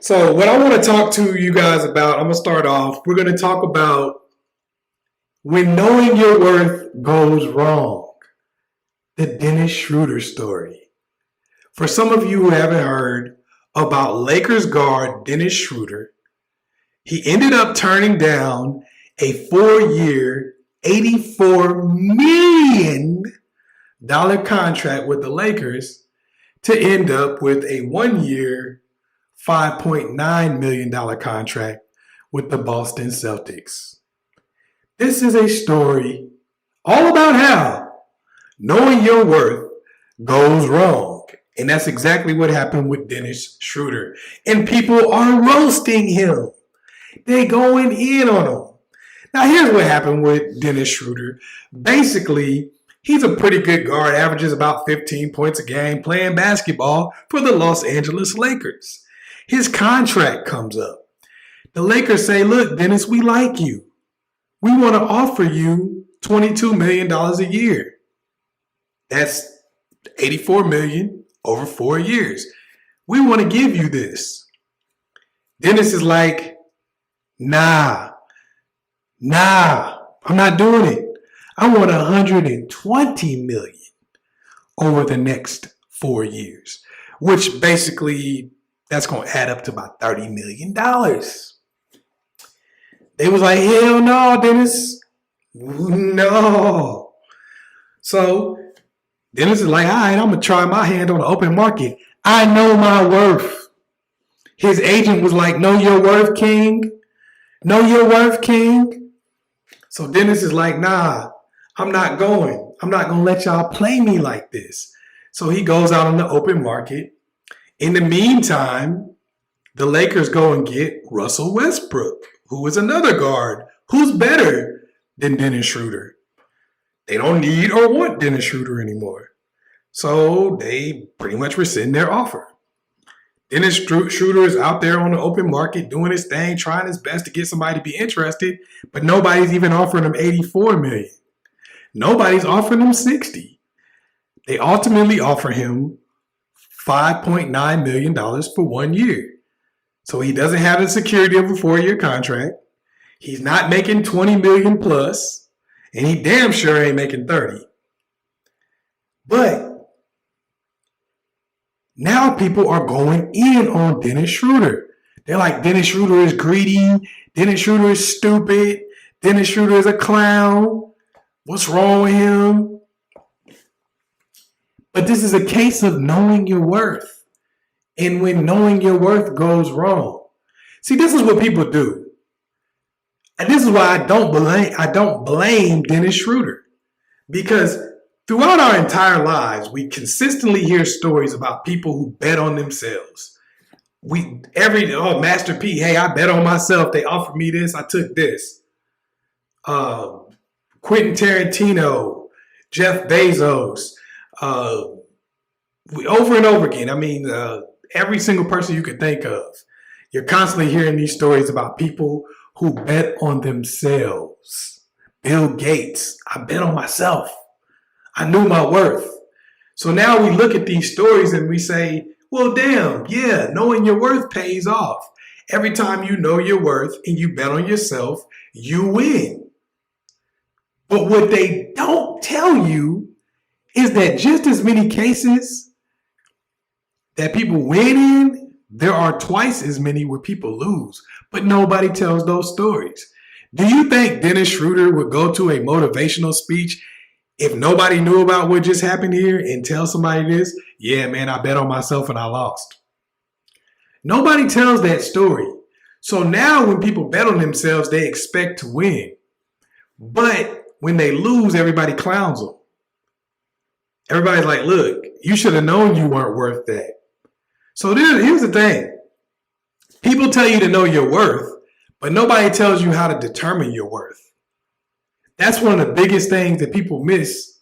So, what I want to talk to you guys about, I'm going to start off. We're going to talk about when knowing your worth goes wrong. The Dennis Schroder story. For some of you who haven't heard about Lakers guard Dennis Schroder, he ended up turning down a 4-year, $84 million contract with the Lakers to end up with a 1-year, $5.9 million contract with the Boston Celtics. This is a story all about how knowing your worth goes wrong. And that's exactly what happened with Dennis Schroder. And people are roasting him. They going in on him. Now, here's what happened with Dennis Schroder. Basically, he's a pretty good guard, averages about 15 points a game, playing basketball for the Los Angeles Lakers. His contract comes up. The Lakers say, look, Dennis, we like you. We want to offer you $22 million a year. That's $84 million over 4 years. We want to give you this. Dennis is like, nah, I'm not doing it. I want $120 million over the next 4 years, which basically that's going to add up to about $30 million. They was like, hell no, Dennis. No. So Dennis is like, all right, I'm going to try my hand on the open market. I know my worth. His agent was like, know your worth, King. Know your worth, King. So Dennis is like, nah, I'm not going. I'm not going to let y'all play me like this. So he goes out on the open market. In the meantime, the Lakers go and get Russell Westbrook, who is another guard who's better than Dennis Schroder. They don't need or want Dennis Schroder anymore. So they pretty much rescind their offer. Dennis Schroder is out there on the open market doing his thing, trying his best to get somebody to be interested, but nobody's even offering him $84 million. Nobody's offering him $60. They ultimately offer him $5.9 million for 1 year. So he doesn't have the security of a 4-year contract. He's not making $20 million plus, and he damn sure ain't making $30. But now people are going in on Dennis Schroder. They're like, Dennis Schroder is greedy. Dennis Schroder is stupid. Dennis Schroder is a clown. What's wrong with him? But this is a case of knowing your worth. And when knowing your worth goes wrong. See, this is what people do. And this is why I don't blame Dennis Schroder. Because throughout our entire lives, we consistently hear stories about people who bet on themselves. Master P, hey, I bet on myself. They offered me this. I took this. Quentin Tarantino, Jeff Bezos, over and over again. I mean, every single person you could think of. You're constantly hearing these stories about people who bet on themselves. Bill Gates, I bet on myself. I knew my worth. So now we look at these stories and we say, well, damn, yeah, knowing your worth pays off. Every time you know your worth and you bet on yourself, you win. But what they don't tell you is that just as many cases that people win in, there are twice as many where people lose. But nobody tells those stories. Do you think Dennis Schroder would go to a motivational speech if nobody knew about what just happened here and tell somebody this? Yeah, man, I bet on myself and I lost. Nobody tells that story. So now when people bet on themselves, they expect to win. But when they lose, everybody clowns them. Everybody's like, look, you should have known you weren't worth that. So here's the thing. People tell you to know your worth, but nobody tells you how to determine your worth. That's one of the biggest things that people miss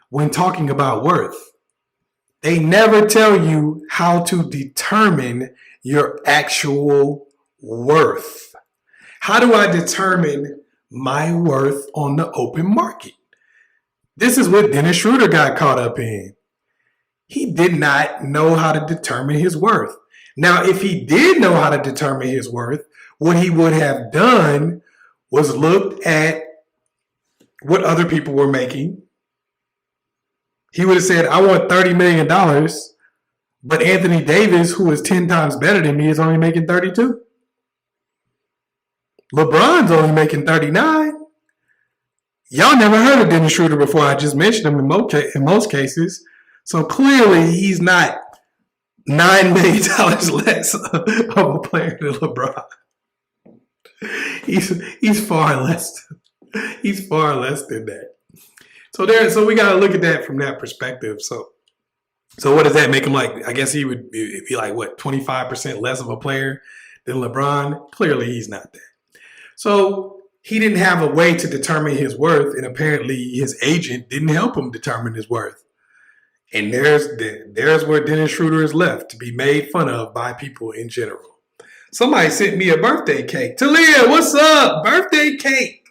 when talking about worth. They never tell you how to determine your actual worth. How do I determine my worth on the open market? This is what Dennis Schroder got caught up in. He did not know how to determine his worth. Now, if he did know how to determine his worth, what he would have done was looked at what other people were making. He would have said, I want $30 million, but Anthony Davis, who is 10 times better than me, is only making 32. LeBron's only making 39. Y'all never heard of Dennis Schroder before. I just mentioned him in most cases. So clearly he's not $9 million less of a player than LeBron. He's far less. He's far less than that. So we got to look at that from that perspective. So what does that make him like? I guess he would be like, what, 25% less of a player than LeBron? Clearly he's not that. So he didn't have a way to determine his worth, and apparently his agent didn't help him determine his worth. And there's where Dennis Schroder is left to be made fun of by people in general. Somebody sent me a birthday cake. Talia, what's up? Birthday cake.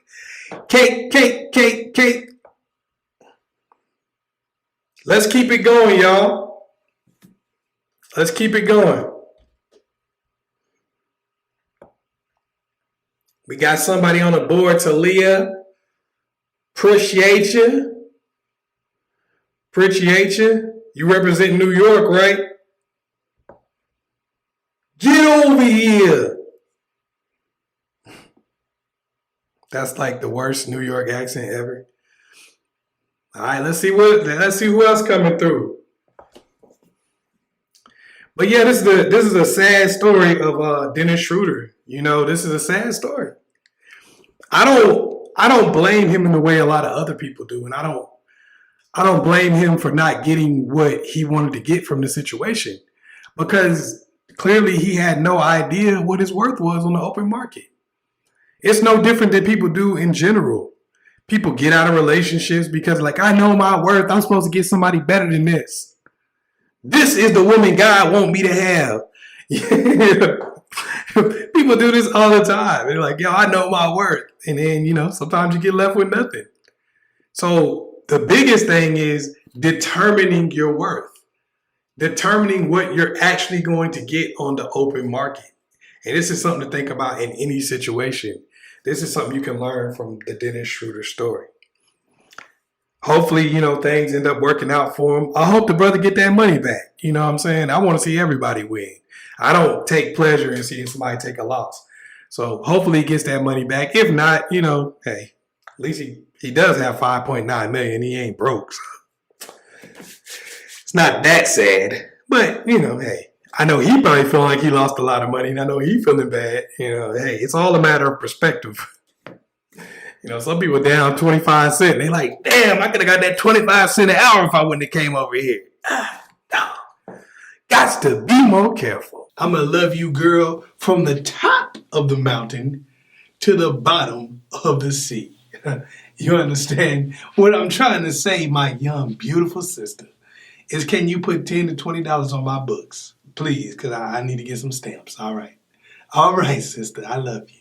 Cake. Let's keep it going, y'all. Let's keep it going. We got somebody on the board, Talia. Appreciate you. You represent New York, right? Get over here. That's like the worst New York accent ever. All right, let's see who else coming through. But yeah, this is a sad story of Dennis Schroder. You know, this is a sad story. I don't blame him in the way a lot of other people do, and I don't blame him for not getting what he wanted to get from the situation, because clearly he had no idea what his worth was on the open market. It's no different than people do in general. People get out of relationships because, like, I know my worth. I'm supposed to get somebody better than this. This is the woman God want me to have. People do this all the time. They're like, yo, I know my worth. And then, you know, sometimes you get left with nothing. So the biggest thing is determining your worth. Determining what you're actually going to get on the open market. And this is something to think about in any situation. This is something you can learn from the Dennis Schroder story. Hopefully, you know, things end up working out for him. I hope the brother get that money back. You know what I'm saying? I want to see everybody win. I don't take pleasure in seeing somebody take a loss. So hopefully he gets that money back. If not, you know, hey, at least he does have $5.9 million. He ain't broke. So it's not that sad. But, you know, hey, I know he probably feeling like he lost a lot of money, and I know he feeling bad. You know, hey, it's all a matter of perspective. You know, some people down 25 cents. They like, damn, I could have got that 25 cents an hour if I wouldn't have came over here. Gots to be more careful. I'm going to love you, girl, from the top of the mountain to the bottom of the sea. You understand? What I'm trying to say, my young, beautiful sister, is can you put $10 to $20 on my books? Please, because I need to get some stamps. All right. All right, sister. I love you.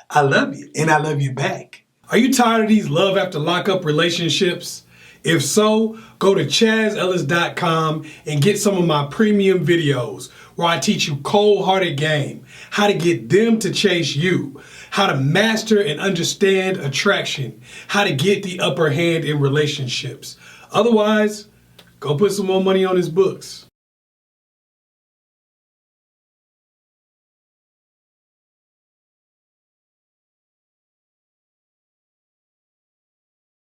I love you. And I love you back. Are you tired of these love after lockup relationships? If so, go to ChazzEllis.com and get some of my premium videos where I teach you cold-hearted game, how to get them to chase you, how to master and understand attraction, how to get the upper hand in relationships. Otherwise, go put some more money on his books.